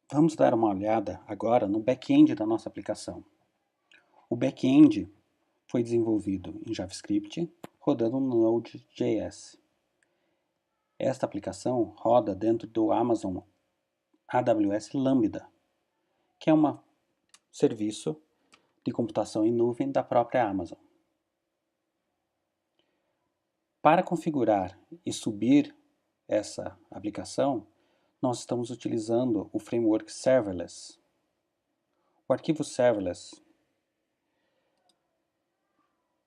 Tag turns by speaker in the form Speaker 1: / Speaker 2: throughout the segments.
Speaker 1: Vamos dar uma olhada agora no back-end da nossa aplicação. O back-end foi desenvolvido em JavaScript, rodando no Node.js. Esta aplicação roda dentro do Amazon AWS Lambda, que é um serviço de computação em nuvem da própria Amazon. Para configurar e subir essa aplicação, nós estamos utilizando o framework Serverless. O arquivo Serverless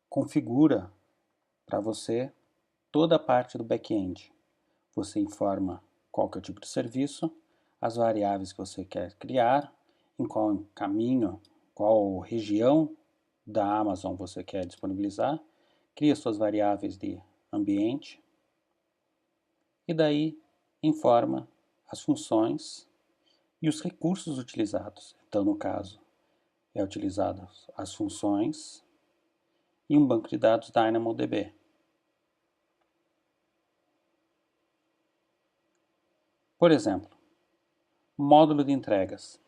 Speaker 1: configura para você toda a parte do back-end. Você informa qual que é o tipo de serviço, as variáveis que você quer criar, em qual caminho, qual região da Amazon você quer disponibilizar, cria suas variáveis de ambiente e daí informa as funções e os recursos utilizados. Então, no caso, é utilizadas as funções e um banco de dados DynamoDB. Por exemplo, módulo de entregas.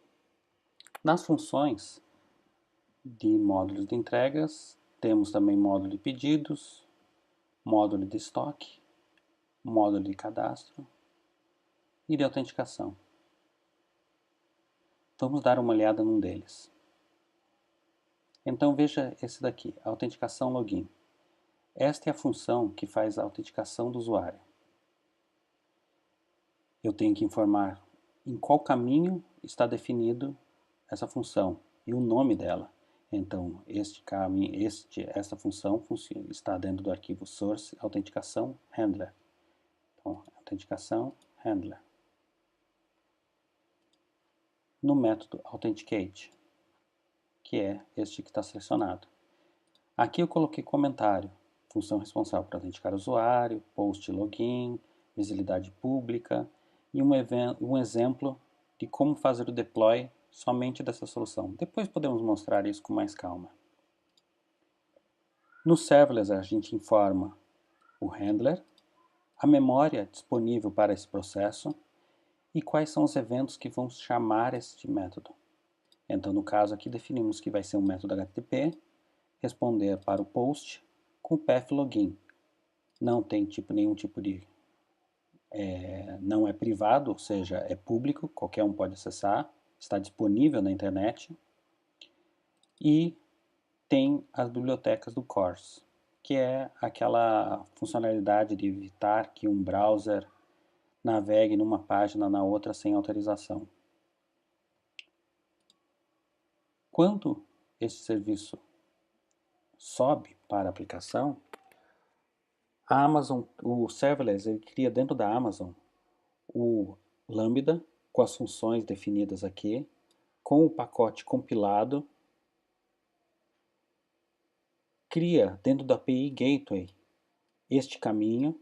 Speaker 1: Nas funções de módulos de entregas, temos também módulo de pedidos, módulo de estoque, módulo de cadastro e de autenticação. Vamos dar uma olhada num deles. Então veja esse daqui, autenticação login. Esta é a função que faz a autenticação do usuário. Eu tenho que informar em qual caminho está definido essa função e o nome dela. Então, esta função está dentro do arquivo source autenticação handler. Então, autenticação handler. No método authenticate, que é este que está selecionado. Aqui eu coloquei comentário, função responsável por autenticar o usuário, post login, visibilidade pública e um exemplo de como fazer o deploy somente dessa solução. Depois podemos mostrar isso com mais calma. No serverless a gente informa o handler, a memória disponível para esse processo e quais são os eventos que vão chamar este método. Então, no caso aqui, definimos que vai ser um método HTTP, responder para o post com o path login. Não tem nenhum tipo de... não é privado, ou seja, é público, qualquer um pode acessar, está disponível na internet. E tem as bibliotecas do CORS, que é aquela funcionalidade de evitar que um browser navegue numa página na outra sem autorização. Quando esse serviço sobe para a aplicação, a Amazon, o serverless, ele cria dentro da Amazon o Lambda com as funções definidas aqui, com o pacote compilado, cria dentro da API Gateway este caminho,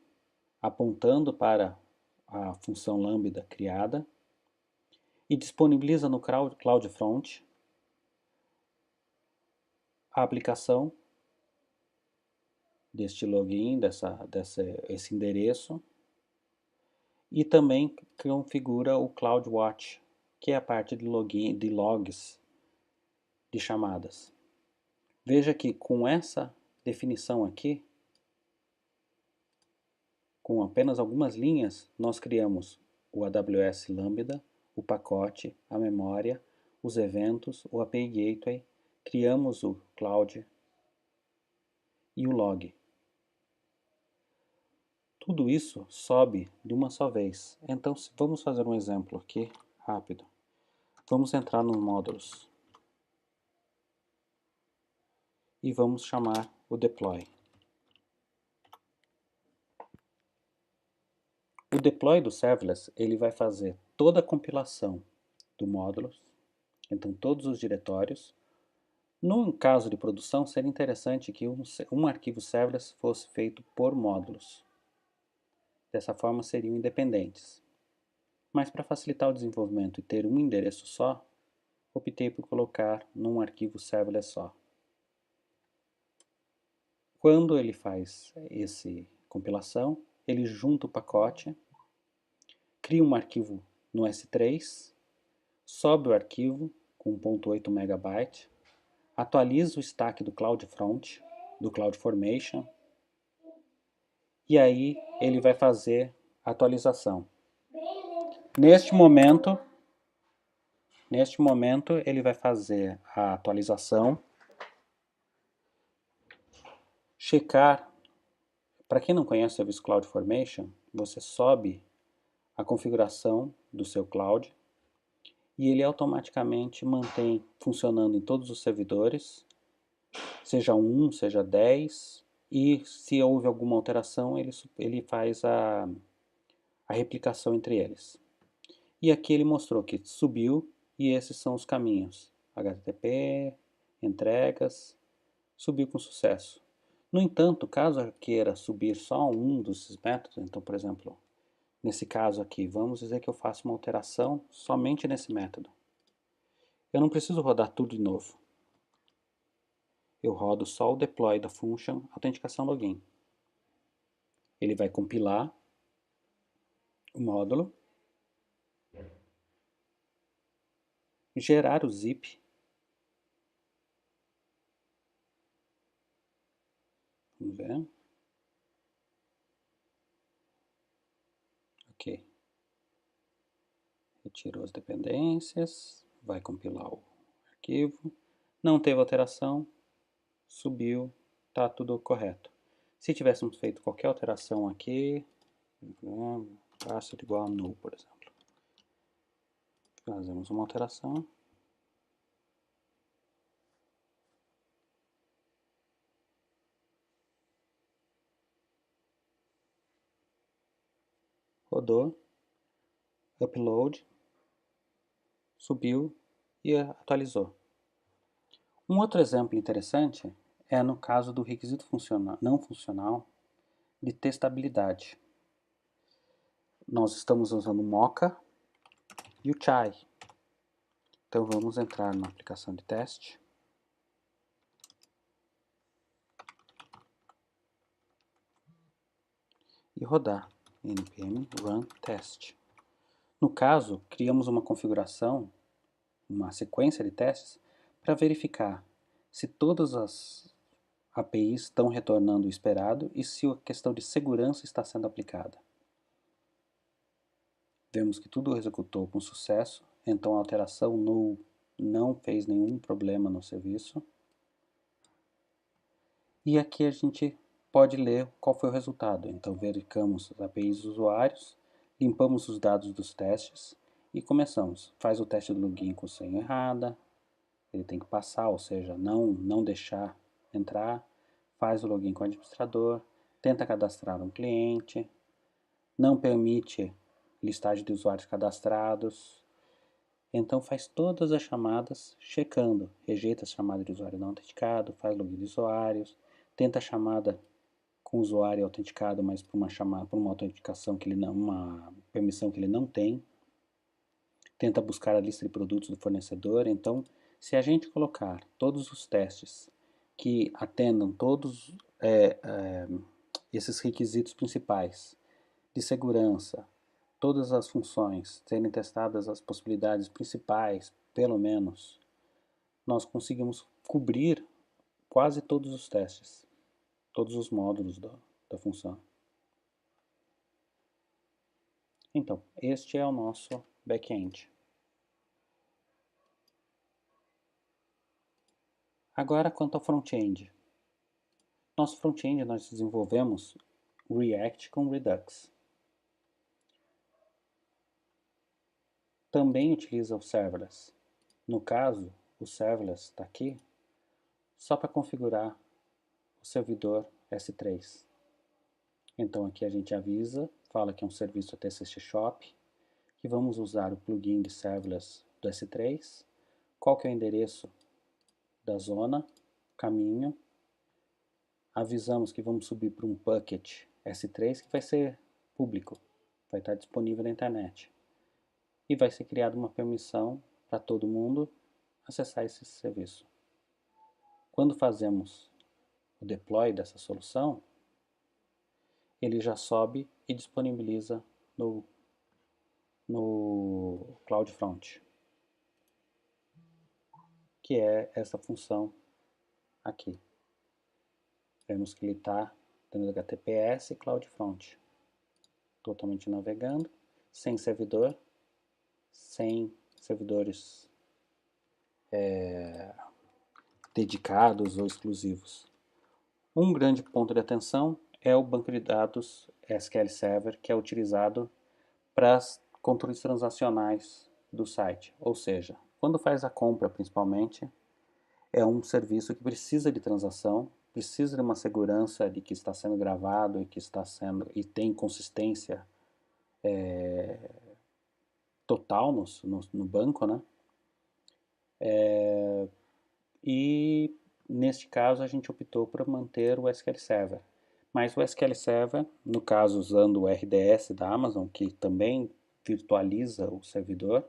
Speaker 1: apontando para a função Lambda criada, e disponibiliza no CloudFront a aplicação deste login, esse endereço, e também configura o CloudWatch, que é a parte de login, de logs de chamadas. Veja que com essa definição aqui, com apenas algumas linhas, nós criamos o AWS Lambda, o pacote, a memória, os eventos, o API Gateway, criamos o Cloud e o log. Tudo isso sobe de uma só vez. Então, vamos fazer um exemplo aqui, rápido. Vamos entrar nos módulos e vamos chamar o deploy. O deploy do serverless, ele vai fazer toda a compilação do módulo, então todos os diretórios. No caso de produção, seria interessante que um arquivo serverless fosse feito por módulos. Dessa forma, seriam independentes. Mas para facilitar o desenvolvimento e ter um endereço só, optei por colocar num arquivo serverless só. Quando ele faz essa compilação, ele junta o pacote, cria um arquivo no S3, sobe o arquivo com 1.8 MB, atualiza o stack do CloudFront, do CloudFormation, e aí ele vai fazer a atualização. Neste momento ele vai fazer a atualização, checar. Para quem não conhece o serviço CloudFormation, você sobe a configuração do seu cloud e ele automaticamente mantém funcionando em todos os servidores, seja 1, seja 10, e se houve alguma alteração, ele faz a replicação entre eles. E aqui ele mostrou que subiu, e esses são os caminhos. HTTP, entregas, subiu com sucesso. No entanto, caso eu queira subir só um desses métodos, então, por exemplo, nesse caso aqui, vamos dizer que eu faço uma alteração somente nesse método. Eu não preciso rodar tudo de novo. Eu rodo só o deploy da function autenticação login. Ele vai compilar o módulo, gerar o zip. Vamos ver. Ok. Retirou as dependências, vai compilar o arquivo. Não teve alteração, subiu, está tudo correto. Se tivéssemos feito qualquer alteração aqui, password igual a null, por exemplo. Fazemos uma alteração. Rodou, upload, subiu e atualizou. Um outro exemplo interessante é no caso do requisito não funcional de testabilidade. Nós estamos usando o Mocha e o Chai. Então vamos entrar na aplicação de teste. E rodar npm run test. No caso, criamos uma configuração, uma sequência de testes, para verificar se todas as APIs estão retornando o esperado e se a questão de segurança está sendo aplicada. Vemos que tudo executou com sucesso, então a alteração null não fez nenhum problema no serviço. E aqui a gente pode ler qual foi o resultado. Então verificamos as APIs dos usuários, limpamos os dados dos testes e começamos. Faz o teste do login com senha errada, ele tem que passar, ou seja, não deixar entrar. Faz o login com o administrador, tenta cadastrar um cliente, não permite listagem de usuários cadastrados. Então faz todas as chamadas checando, rejeita a chamada de usuário não autenticado, faz login de usuários, tenta a chamada com o usuário autenticado, mas por uma autenticação que ele não, uma permissão que ele não tem. Tenta buscar a lista de produtos do fornecedor. Então, se a gente colocar todos os testes que atendam todos esses requisitos principais de segurança, todas as funções, serem testadas as possibilidades principais, pelo menos, nós conseguimos cobrir quase todos os testes, todos os módulos da função. Então, este é o nosso back-end. Agora, quanto ao front-end. Nosso front-end nós desenvolvemos React com Redux. Também utiliza o serverless. No caso, o serverless está aqui só para configurar o servidor S3. Então aqui a gente avisa, fala que é um serviço TCC Shop, que vamos usar o plugin de serverless do S3, qual que é o endereço da zona, caminho, avisamos que vamos subir para um bucket S3 que vai ser público, vai estar disponível na internet. E vai ser criada uma permissão para todo mundo acessar esse serviço. Quando fazemos o deploy dessa solução, ele já sobe e disponibiliza no CloudFront. que é essa função aqui. Vemos que ele está dentro do HTTPS e CloudFront. Totalmente navegando, sem servidor, sem servidores dedicados ou exclusivos. Um grande ponto de atenção é o banco de dados SQL Server, que é utilizado para os controles transacionais do site. Ou seja, quando faz a compra, principalmente, é um serviço que precisa de transação, precisa de uma segurança de que está sendo gravado e que está sendo e tem consistência total no banco, né? E neste caso a gente optou por manter o SQL Server. Mas o SQL Server, no caso usando o RDS da Amazon, que também virtualiza o servidor,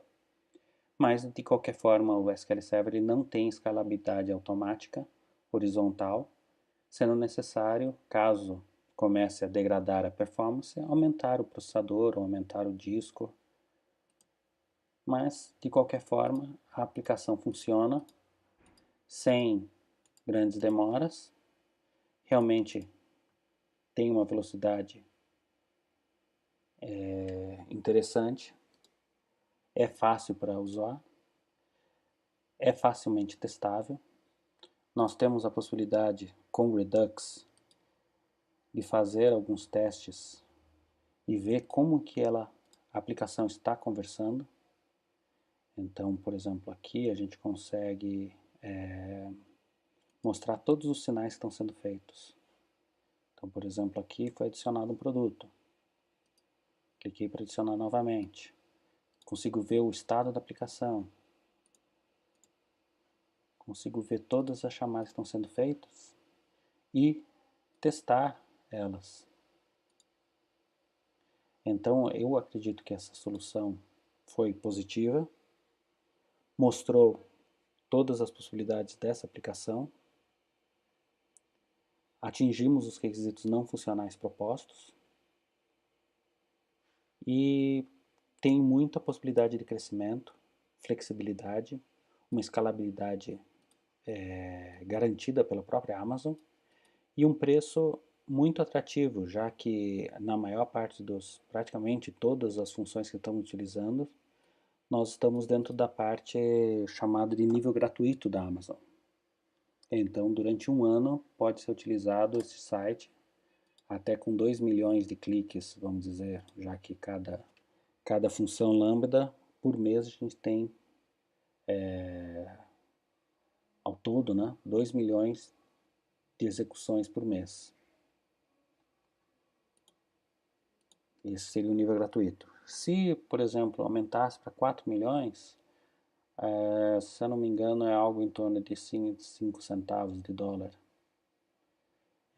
Speaker 1: mas de qualquer forma o SQL Server ele não tem escalabilidade automática horizontal, sendo necessário, caso comece a degradar a performance, aumentar o processador ou aumentar o disco. Mas, de qualquer forma, a aplicação funciona sem grandes demoras, realmente tem uma velocidade interessante, é fácil para usar, é facilmente testável. Nós temos a possibilidade, com o Redux, de fazer alguns testes e ver como que a aplicação está conversando. Então, por exemplo, aqui a gente consegue mostrar todos os sinais que estão sendo feitos. Então, por exemplo, aqui foi adicionado um produto. Cliquei para adicionar novamente. Consigo ver o estado da aplicação. Consigo ver todas as chamadas que estão sendo feitas e testar elas. Então, eu acredito que essa solução foi positiva, mostrou todas as possibilidades dessa aplicação, atingimos os requisitos não funcionais propostos e tem muita possibilidade de crescimento, flexibilidade, uma escalabilidade garantida pela própria Amazon e um preço muito atrativo, já que na maior parte praticamente todas as funções que estamos utilizando, nós estamos dentro da parte chamada de nível gratuito da Amazon. Então, durante um ano, pode ser utilizado esse site até com 2 milhões de cliques, vamos dizer, já que cada função lambda, por mês, a gente tem, ao todo, né, 2 milhões de execuções por mês. Esse seria o nível gratuito. Se, por exemplo, aumentasse para 4 milhões, se eu não me engano, é algo em torno de 5 centavos de dólar.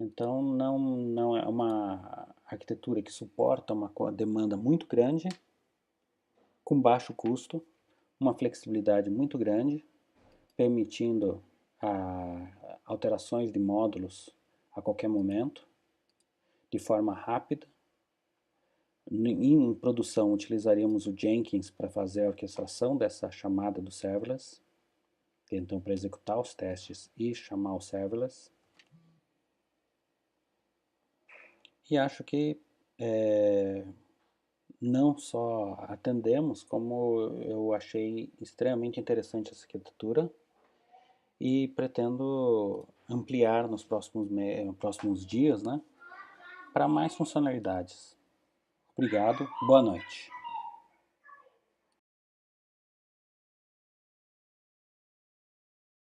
Speaker 1: Então, não é uma arquitetura que suporta uma demanda muito grande, com baixo custo, uma flexibilidade muito grande, permitindo alterações de módulos a qualquer momento, de forma rápida. Em produção, utilizaríamos o Jenkins para fazer a orquestração dessa chamada do serverless, então para executar os testes e chamar o serverless. E acho que não só atendemos, como eu achei extremamente interessante essa arquitetura e pretendo ampliar nos próximos dias, né, para mais funcionalidades. Obrigado, boa noite.